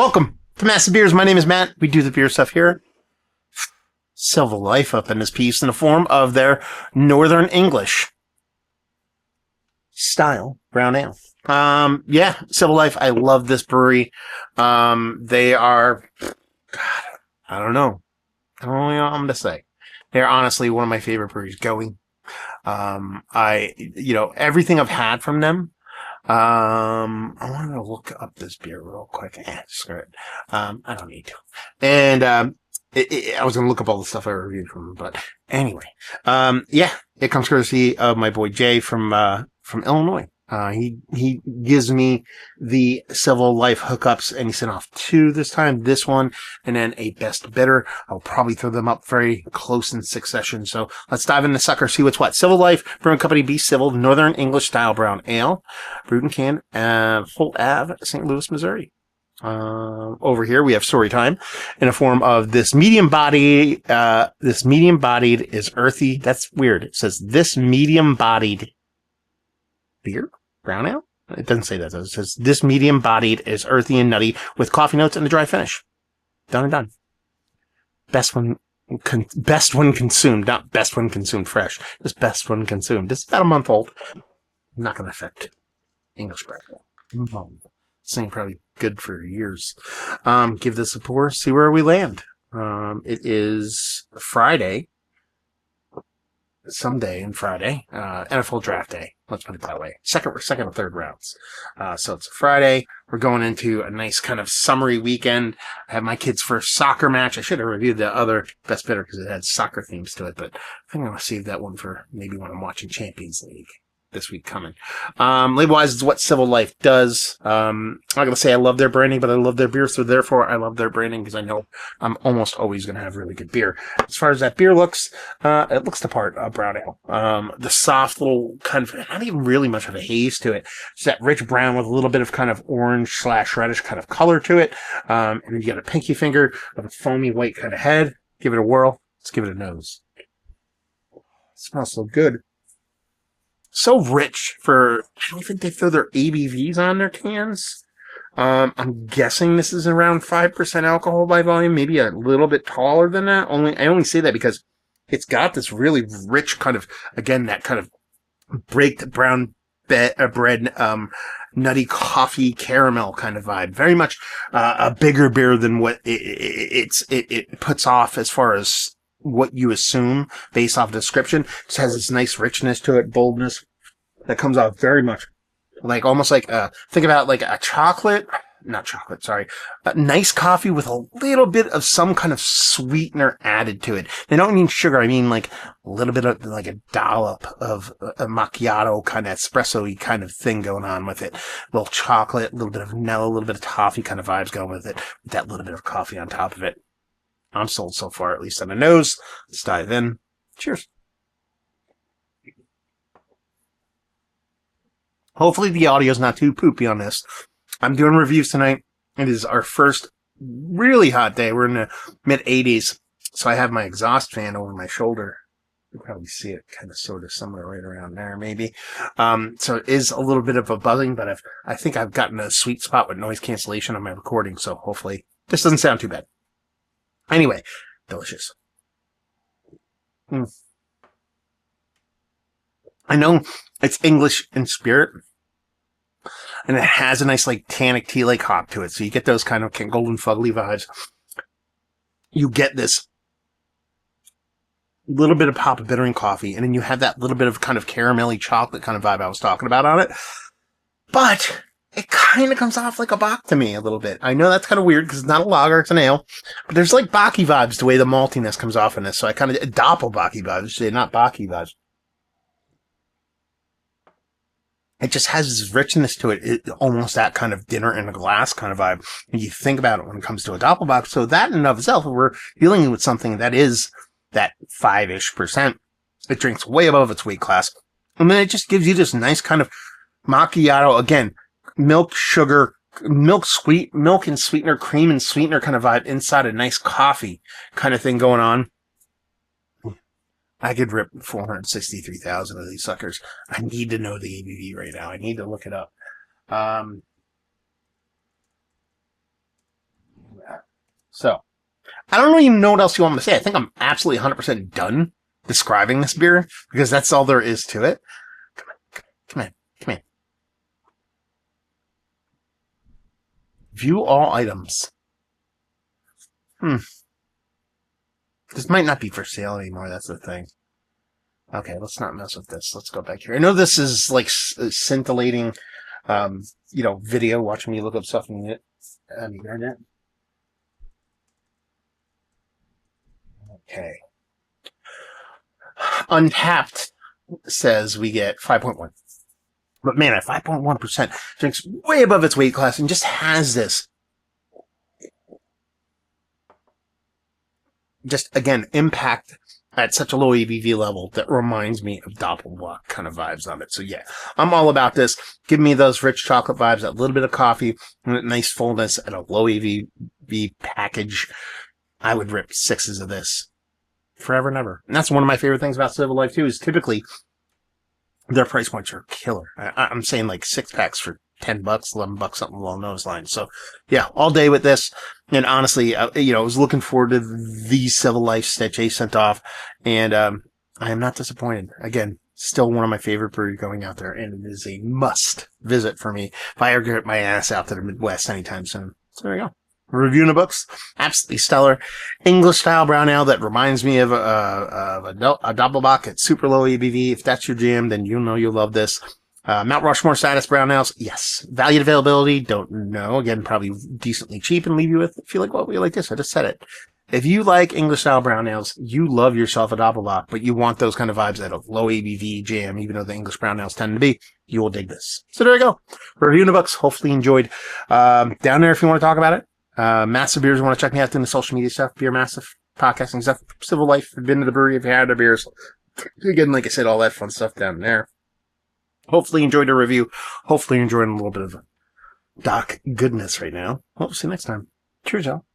Welcome to Massive Beers. My name is Matt. We do the beer stuff here. Silver Life up in this piece in the form of their Northern English style brown ale. Yeah, Silver Life. I love this brewery. They are, God, I don't know what I'm going to say. They're honestly one of my favorite breweries going. Everything I've had from them. I wanted to look up this beer real quick. Screw it. I don't need to. And, I was going to look up all the stuff I reviewed from them, but anyway. It comes courtesy of my boy Jay from Illinois. He gives me the Silver Life hookups, and he sent off two this time, this one, and then a best bitter. I'll probably throw them up very close in succession. So let's dive into the sucker, see what's what. Silver Life, Brewing Company, Be Civil, Northern English Style Brown Ale, brewed and canned, Full Ave, St. Louis, Missouri. Over here we have story time in a form of this medium bodied is earthy. That's weird. It says this medium bodied beer. Brown ale? It doesn't say that. It says, this medium-bodied is earthy and nutty with coffee notes and a dry finish. Done and done. Best when consumed, not best when consumed fresh. Just best when consumed. It's about a month old. Not going to affect English brown ale. This thing probably good for years. Give this a pour, see where we land. It is Friday. Someday in Friday, NFL draft day. Let's put it that way. Second or third rounds. So it's a Friday. We're going into a nice kind of summery weekend. I have my kid's first soccer match. I should have reviewed the other best bitter because it had soccer themes to it, but I think I'm going to save that one for maybe when I'm watching Champions League this week coming. Label-wise, it's what Silver Life does. I'm not going to say I love their branding, but I love their beer, so therefore I love their branding because I know I'm almost always going to have really good beer. As far as that beer looks, it looks the part of brown ale. The soft little kind of, not even really much of a haze to it. It's that rich brown with a little bit of kind of orange/reddish kind of color to it. And then you got a pinky finger of a foamy white kind of head. Give it a whirl. Let's give it a nose. It smells so good. So rich for, I don't think they throw their ABVs on their cans. I'm guessing this is around 5% alcohol by volume, maybe a little bit taller than that. I only say that because it's got this really rich kind of, again, that kind of baked brown bread, nutty coffee caramel kind of vibe. Very much a bigger beer than what it puts off as far as what you assume based off the description. It just has this nice richness to it, boldness that comes out very much like almost like think about like a a nice coffee with a little bit of some kind of sweetener added to it. They don't mean sugar. I mean like a little bit of like a dollop of a macchiato kind of espresso-y kind of thing going on with it. A little chocolate, a little bit of vanilla, a little bit of toffee kind of vibes going with it, with that little bit of coffee on top of it. I'm sold so far, at least on the nose. Let's dive in. Cheers. Hopefully the audio's not too poopy on this. I'm doing reviews tonight. It is our first really hot day. We're in the mid-80s, so I have my exhaust fan over my shoulder. You can probably see it kind of sort of somewhere right around there, maybe. So it is a little bit of a buzzing, but I think I've gotten a sweet spot with noise cancellation on my recording, so hopefully this doesn't sound too bad. Anyway, delicious. I know it's English in spirit, and it has a nice like tannic tea-like hop to it, so you get those kind of golden fugly vibes. You get this little bit of pop of bittering coffee, and then you have that little bit of kind of caramelly chocolate kind of vibe I was talking about on it. But it kind of comes off like a bock to me a little bit. I know that's kind of weird because it's not a lager, it's an ale. But there's like bocky vibes the way the maltiness comes off in this. So I kind of doppelbocky vibes, not bocky vibes. It just has this richness to it, almost that kind of dinner in a glass kind of vibe. And you think about it when it comes to a doppelbock. So that in and of itself, we're dealing with something that is that 5-ish%. It drinks way above its weight class. And then it just gives you this nice kind of macchiato, again, milk, sugar, milk and sweetener, cream and sweetener kind of vibe inside a nice coffee kind of thing going on. I could rip 463,000 of these suckers. I need to know the ABV right now. I need to look it up. So, I don't even know what else you want me to say. I think I'm absolutely 100% done describing this beer because that's all there is to it. Come on. View all items. This might not be for sale anymore. That's the thing. Okay, let's not mess with this. Let's go back here. I know this is like scintillating, video, watching me look up stuff on the internet. Okay. Untapped says we get 5.1. But man, at 5.1%, drinks way above its weight class and just has this, just again, impact at such a low ABV level that reminds me of Doppelbock kind of vibes on it. So yeah, I'm all about this. Give me those rich chocolate vibes, a little bit of coffee, and a nice fullness at a low ABV package. I would rip 6s of this forever and ever. And that's one of my favorite things about Civil Life too, is typically their price points are killer. I'm saying like 6-packs for $10, $11, something along those lines. So yeah, all day with this. And honestly, I was looking forward to these Civil Life that Jay sent off. And I am not disappointed. Again, still one of my favorite breweries going out there. And it is a must visit for me if I ever get my ass out to the Midwest anytime soon. So there you go. Reviewing the books, absolutely stellar. English style brown ale that reminds me of a Doppelbock at super low ABV. If that's your jam, then you'll love this. Mount Rushmore status brown ales, yes. Valued availability, don't know. Again, probably decently cheap, and leave you with, if you like what we like this, I just said it. If you like English style brown ales, you love yourself a Doppelbock, but you want those kind of vibes that a low ABV jam, even though the English brown ales tend to be, you will dig this. So there you go. Reviewing the books, hopefully enjoyed. Down there if you want to talk about it. Massive Beers, want to check me out doing the social media stuff, Beer Massive, podcasting stuff, Civil Life, I've been to the brewery, if you had the beers. Again, like I said, all that fun stuff down there. Hopefully enjoyed the review. Hopefully enjoying a little bit of Doc goodness right now. Well, we'll see you next time. Cheers, y'all.